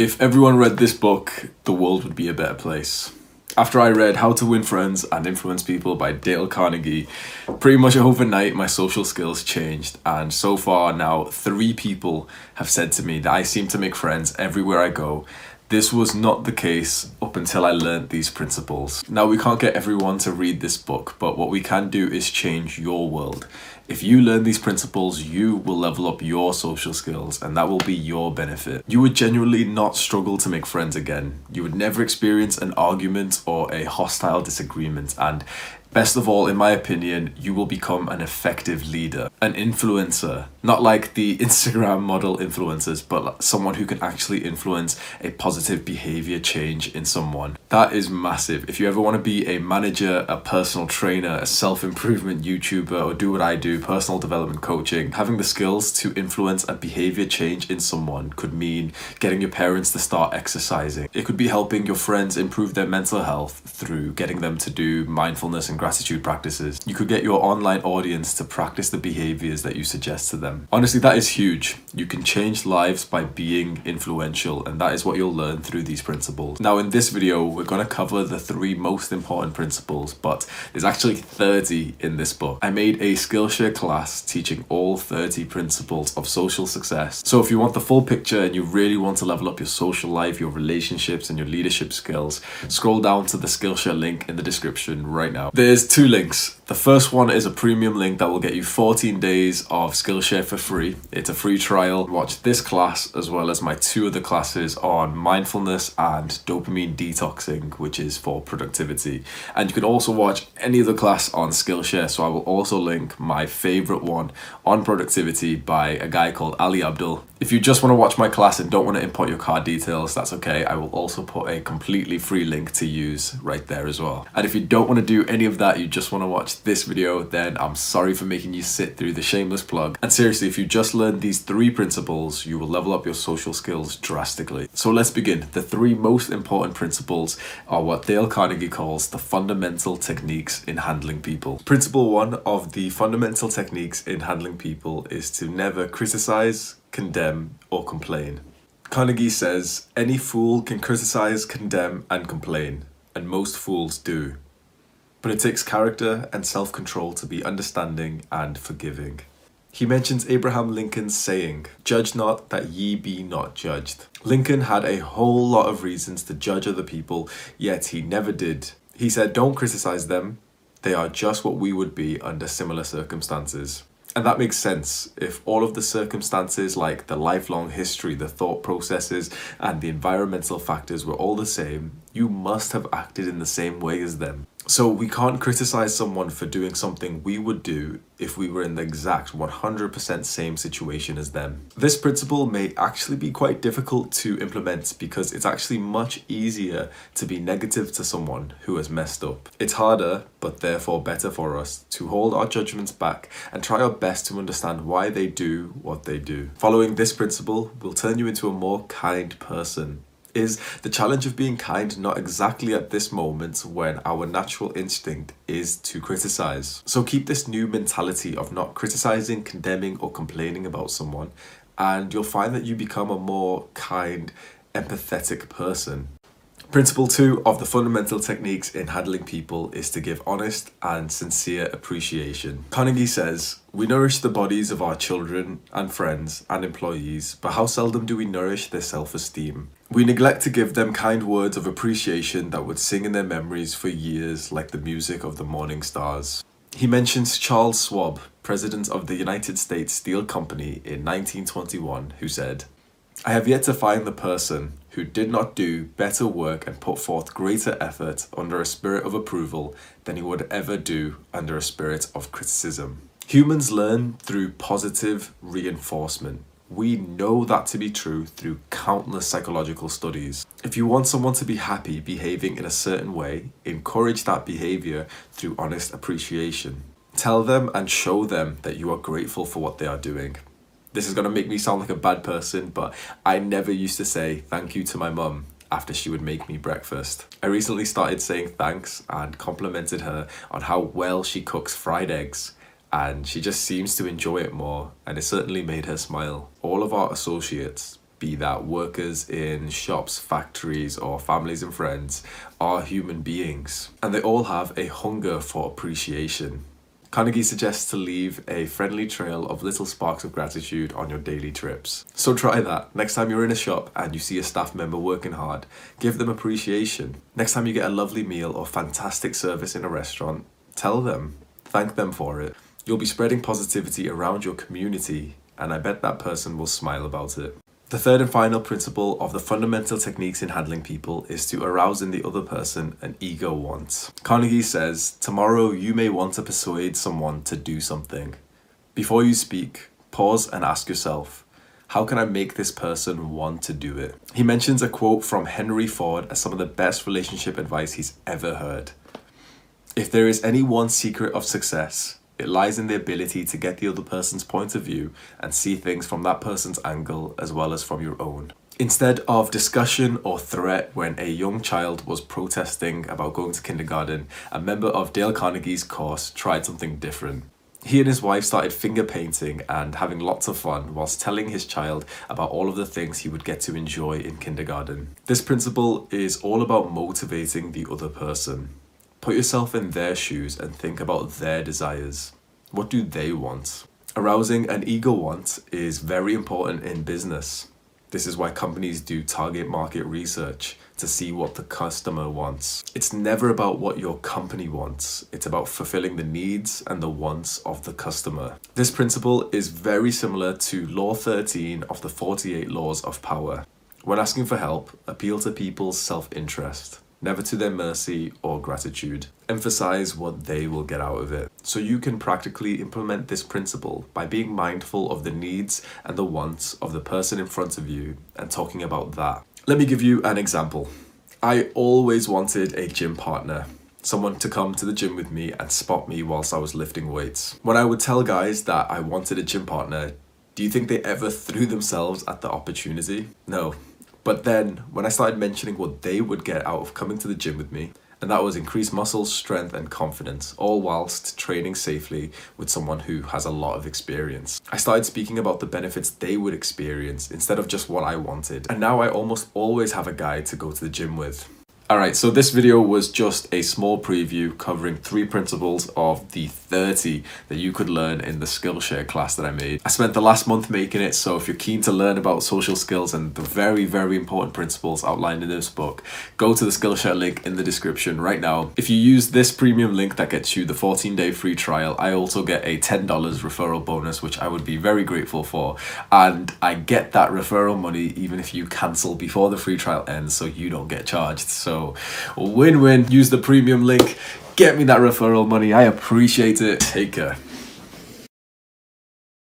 If everyone read this book, the world would be a better place. After I read How to Win Friends and Influence People by Dale Carnegie, pretty much overnight my social skills changed, and so far now 3 people have said to me that I seem to make friends everywhere I go. This was not the case up until I learned these principles. Now, we can't get everyone to read this book, but what we can do is change your world. If you learn these principles, you will level up your social skills, and that will be your benefit. You would genuinely not struggle to make friends again. You would never experience an argument or a hostile disagreement, and best of all, in my opinion, you will become an effective leader, an influencer. Not like the Instagram model influencers, but someone who can actually influence a positive behavior change in someone. That is massive. If you ever want to be a manager, a personal trainer, a self-improvement YouTuber, or do what I do, personal development coaching, having the skills to influence a behavior change in someone could mean getting your parents to start exercising. It could be helping your friends improve their mental health through getting them to do mindfulness and gratitude practices. You could get your online audience to practice the behaviors that you suggest to them. Honestly, that is huge. You can change lives by being influential, and that is what you'll learn through these principles. Now, in this video, we're going to cover the 3 most important principles, but there's actually 30 in this book. I made a Skillshare class teaching all 30 principles of social success. So if you want the full picture and you really want to level up your social life, your relationships, and your leadership skills, scroll down to the Skillshare link in the description right now. There's 2 links. The first one is a premium link that will get you 14 days of Skillshare for free. It's a free trial. Watch this class as well as my 2 other classes on mindfulness and dopamine detoxing, which is for productivity. And you can also watch any other class on Skillshare. So I will also link my favorite one on productivity by a guy called Ali Abdul. If you just want to watch my class and don't want to input your card details, that's okay. I will also put a completely free link to use right there as well. And if you don't want to do any of that, you just want to watch this video, then I'm sorry for making you sit through the shameless plug. And seriously, if you just learn these 3 principles, you will level up your social skills drastically. So let's begin. The 3 most important principles are what Dale Carnegie calls the fundamental techniques in handling people. Principle 1 of the fundamental techniques in handling people is to never criticize, condemn, or complain. Carnegie says, any fool can criticize, condemn, and complain, and most fools do. But it takes character and self-control to be understanding and forgiving. He mentions Abraham Lincoln's saying, "Judge not that ye be not judged." Lincoln had a whole lot of reasons to judge other people, yet he never did. He said, don't criticize them. They are just what we would be under similar circumstances. And that makes sense. If all of the circumstances, like the lifelong history, the thought processes, and the environmental factors were all the same, you must have acted in the same way as them. So we can't criticize someone for doing something we would do if we were in the exact 100% same situation as them. This principle may actually be quite difficult to implement because it's actually much easier to be negative to someone who has messed up. It's harder, but therefore better for us, to hold our judgments back and try our best to understand why they do what they do. Following this principle will turn you into a more kind person. Is the challenge of being kind not exactly at this moment when our natural instinct is to criticize? So keep this new mentality of not criticizing, condemning, or complaining about someone, and you'll find that you become a more kind, empathetic person. Principle 2 of the fundamental techniques in handling people is to give honest and sincere appreciation. Carnegie says, we nourish the bodies of our children and friends and employees, but how seldom do we nourish their self-esteem? We neglect to give them kind words of appreciation that would sing in their memories for years like the music of the morning stars. He mentions Charles Schwab, president of the United States Steel Company in 1921, who said, I have yet to find the person who did not do better work and put forth greater effort under a spirit of approval than he would ever do under a spirit of criticism. Humans learn through positive reinforcement. We know that to be true through countless psychological studies. If you want someone to be happy behaving in a certain way, encourage that behavior through honest appreciation. Tell them and show them that you are grateful for what they are doing. This is going to make me sound like a bad person, but I never used to say thank you to my mum after she would make me breakfast. I recently started saying thanks and complimented her on how well she cooks fried eggs, and she just seems to enjoy it more, and it certainly made her smile. All of our associates, be that workers in shops, factories, or families and friends, are human beings, and they all have a hunger for appreciation. Carnegie suggests to leave a friendly trail of little sparks of gratitude on your daily trips. So try that. Next time you're in a shop and you see a staff member working hard, give them appreciation. Next time you get a lovely meal or fantastic service in a restaurant, tell them. Thank them for it. You'll be spreading positivity around your community, and I bet that person will smile about it. The third and final principle of the fundamental techniques in handling people is to arouse in the other person an ego want. Carnegie says, tomorrow you may want to persuade someone to do something. Before you speak, pause and ask yourself, how can I make this person want to do it? He mentions a quote from Henry Ford as some of the best relationship advice he's ever heard. If there is any one secret of success, it lies in the ability to get the other person's point of view and see things from that person's angle as well as from your own. Instead of discussion or threat, when a young child was protesting about going to kindergarten, a member of Dale Carnegie's course tried something different. He and his wife started finger painting and having lots of fun whilst telling his child about all of the things he would get to enjoy in kindergarten. This principle is all about motivating the other person. Put yourself in their shoes and think about their desires. What do they want? Arousing an ego want is very important in business. This is why companies do target market research to see what the customer wants. It's never about what your company wants. It's about fulfilling the needs and the wants of the customer. This principle is very similar to Law 13 of the 48 Laws of Power. When asking for help, appeal to people's self-interest, never to their mercy or gratitude. Emphasize what they will get out of it. So you can practically implement this principle by being mindful of the needs and the wants of the person in front of you and talking about that. Let me give you an example. I always wanted a gym partner, someone to come to the gym with me and spot me whilst I was lifting weights. When I would tell guys that I wanted a gym partner, do you think they ever threw themselves at the opportunity? No. But then, when I started mentioning what they would get out of coming to the gym with me, and that was increased muscle strength and confidence, all whilst training safely with someone who has a lot of experience. I started speaking about the benefits they would experience instead of just what I wanted. And now I almost always have a guy to go to the gym with. Alright, so this video was just a small preview covering 3 principles of the 30 that you could learn in the Skillshare class that I made. I spent the last month making it, so if you're keen to learn about social skills and the very, very important principles outlined in this book, go to the Skillshare link in the description right now. If you use this premium link that gets you the 14-day free trial, I also get a $10 referral bonus, which I would be very grateful for. And I get that referral money even if you cancel before the free trial ends, so you don't get charged. So win-win. Use the premium link, get me that referral money. I appreciate it. Take care.